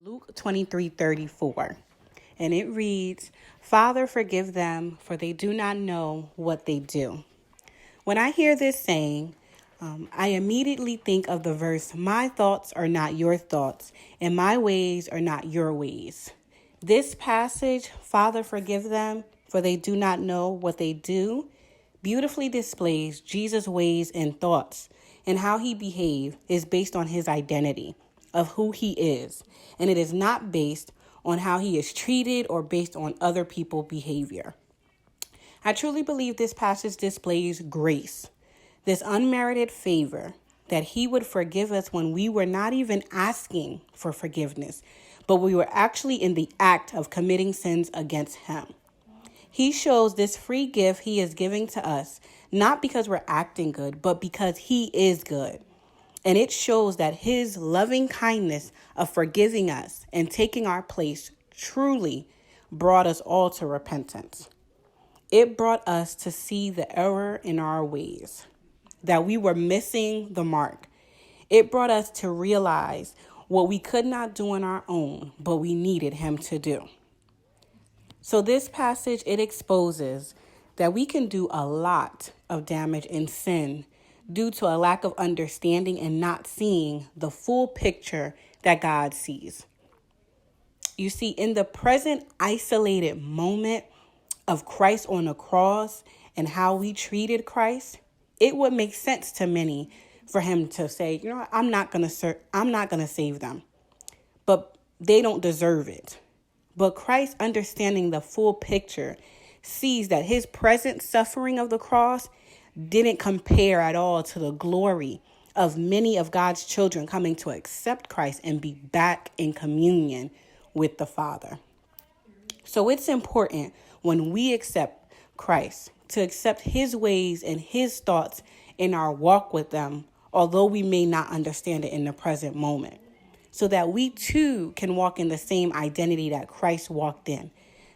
Luke 23:34, and it reads, "Father, forgive them, for they do not know what they do." When I hear this saying, I immediately think of the verse, "My thoughts are not your thoughts, and my ways are not your ways." This passage, "Father, forgive them, for they do not know what they do," beautifully displays Jesus' ways and thoughts, and how he behaved is based on his identity of who he is, and it is not based on how he is treated or based on other people's behavior. I truly believe this passage displays grace, this unmerited favor, that he would forgive us when we were not even asking for forgiveness, but we were actually in the act of committing sins against him. He shows this free gift he is giving to us, not because we're acting good, but because he is good. And it shows that his loving kindness of forgiving us and taking our place truly brought us all to repentance. It brought us to see the error in our ways, that we were missing the mark. It brought us to realize what we could not do on our own, but we needed him to do. So this passage, it exposes that we can do a lot of damage in sin due to a lack of understanding and not seeing the full picture that God sees. You see, in the present isolated moment of Christ on the cross and how we treated Christ, it would make sense to many for him to say, I'm not going to save them, but they don't deserve it. But Christ, understanding the full picture, sees that his present suffering of the cross didn't compare at all to the glory of many of God's children coming to accept Christ and be back in communion with the Father. So it's important when we accept Christ to accept his ways and his thoughts in our walk with them, although we may not understand it in the present moment, so that we too can walk in the same identity that Christ walked in,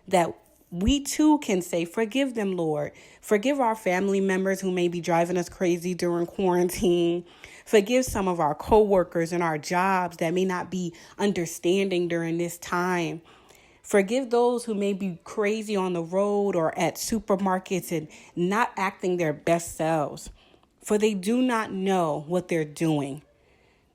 that we too can say, "Forgive them, Lord. Forgive our family members who may be driving us crazy during quarantine. Forgive some of our coworkers and our jobs that may not be understanding during this time. Forgive those who may be crazy on the road or at supermarkets and not acting their best selves, for they do not know what they're doing."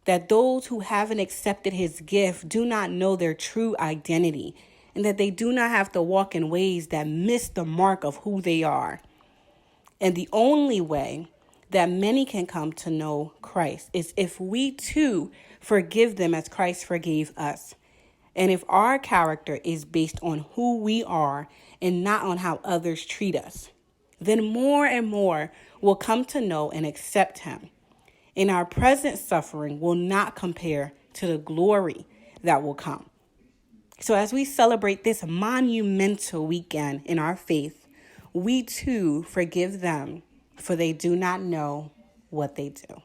That those who haven't accepted his gift do not know their true identity, and that they do not have to walk in ways that miss the mark of who they are. And the only way that many can come to know Christ is if we too forgive them as Christ forgave us. And if our character is based on who we are and not on how others treat us, then more and more will come to know and accept him. And our present suffering will not compare to the glory that will come. So as we celebrate this monumental weekend in our faith, we too forgive them, for they do not know what they do.